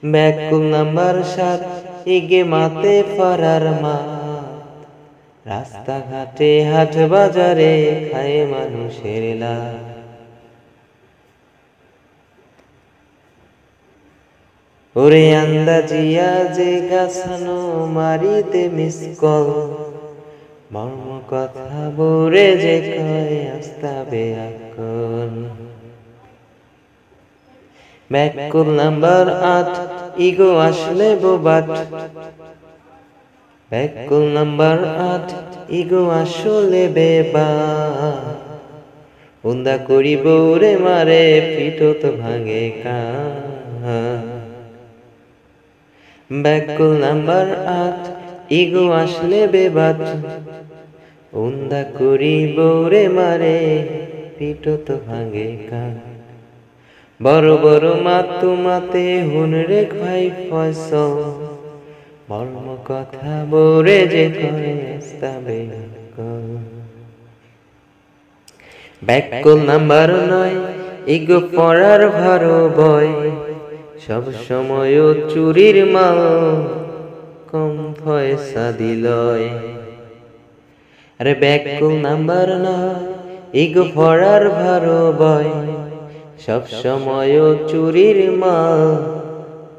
ব্যাকুল নাম্বার 7 ইগে মাতে ফরার মা, রাস্তাঘাটে হাট বাজারে খায় মানুষের লাভ। ওরে আন্দাজিয়া যে গাছানো মারিতে মিসকল, মর্ম কথা বরে যে কয় আস্তাবে আকল। ব্যাকুল নাম্বার 8 ইগো আসলে বোবাট, ব্যাকুল নাম্বার 8 ইগো আসলে বেবা, উন্দা করি বৌরে মারে পিঠত ভাঙে কান। ব্যাকুল নাম্বার 8 ইগো আসলে বেবাট, উন্দা করি বৌরে মারে পিঠত ভাঙে কান। বড় বড় মাতু মাতে হুনরে খাই ফসল, মর্ম কথা বরে যে কয় আস্তাবে আকল। ব্যাকুল নাম্বার 9 ইগো পড়ার ভারো বয়, সব সময় চুরির মাল কম পয়সা দিলয়। আরে ব্যাকুল নাম্বার 9 ইগো পড়ার ভারো বয়, সব সময় চুরির মাল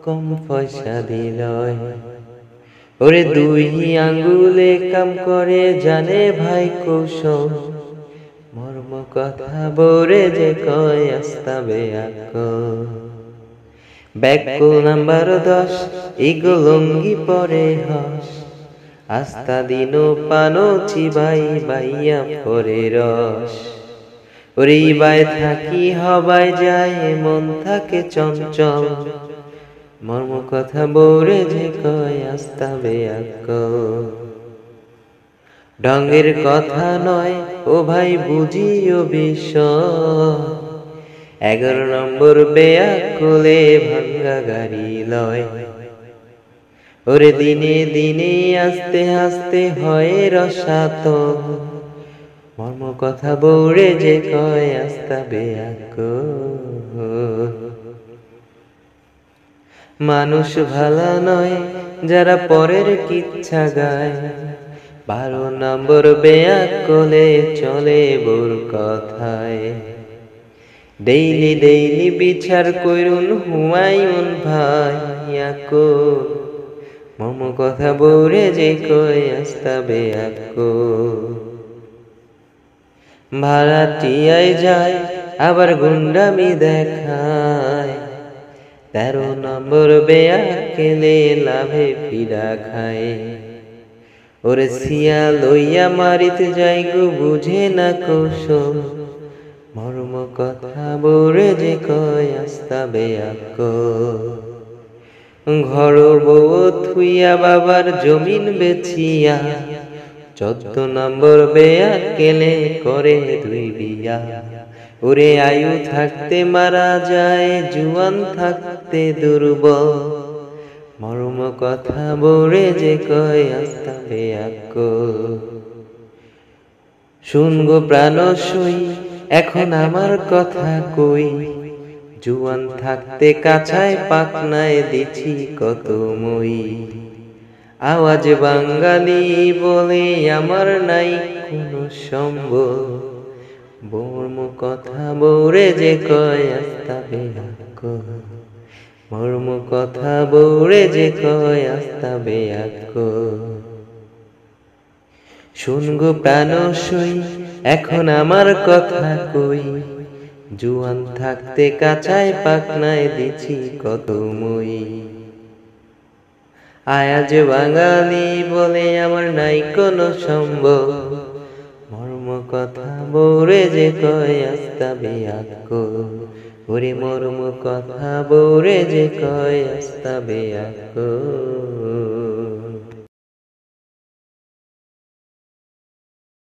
কম পয়সা দিলয়। ওরে দুই আঙ্গুলে কাম করে জানে ভাই কৌশল, মর্ম কথা বরে যে কয় আস্তাবে আকল। ব্যাকুল নাম্বার 10 ইগো লঙ্গি পরে হস, আস্তা দিনো পানো চিবাই বাইয়া পরে রস। ওরে বাই থাকি হবাই যায় মন থাকে চঞ্চল, মর্ম কথা বরে যে কয় আস্তাবে আকল। ঢঙ্গের কথা নয় ও ভাই বুঝিও বিষয়, 11 নম্বর বেয়াকুলে ভাঙ্গা গাড়ি লয়। ওরে দিনে দিনে আস্তে আস্তে হয় রসাত, মর্ম কথা বরে যে কয় আস্তাবে আকল। মানুষ ভালা নয় যারা পরের কিচ্ছা গায়, 12 নম্বর বেয়াকুলে চলে বোর কথায়। ডেইলি ডেইলি বিচার কইরুন হুমায়ুন ভাই আকল, মর্ম কথা বরে যে কয় আস্তাবে আকল। ভাড়াটিয়ায় যায় আবার গুন্ডামি দেখায়, 13 নম্বর বেয়াকেলে লাভে ফিরা খায়। ওরে সিয়া লইয়া মারিতে যাই গো বুঝে না কৌশল, মর্ম কথা বরে যে কয় আস্তাবে আকল। ঘর বউ থুইয়া বাবার জমিন বেচিয়া, 14 নম্বর বেয়াকেলে করে 2 বিয়া। ওরে আয়ু থাকতে মারা যায় জুয়ান থাকতে দুর্বল, মর্ম কথা বরে যে কয় আস্তাবে আকল। শুনগো প্রাণ সই এখন আমার কথা কই, জুয়ান থাকতে কাছায় পাকনায় দিছি কত মই। আওয়াজ বাঙালি বলে আমার নাই কোনো সম্বল, মর্ম কথা বরে যে কয় আস্তাবে আকল। মর্ম কথা বরে যে কয় আস্তাবে আকল। শুনগো প্রাণ সই এখন আমার কথা কই, জুয়ান থাকতে কাছায় পাকনায় দিছি কত মই। আয়াজ বাঙালি বলে আমার নাই কোনো সম্বল, মর্ম কথা বরে যে কয় আস্তাবে আকল। ওরে মর্ম কথা বরে যে কয় আস্তাবে আকল।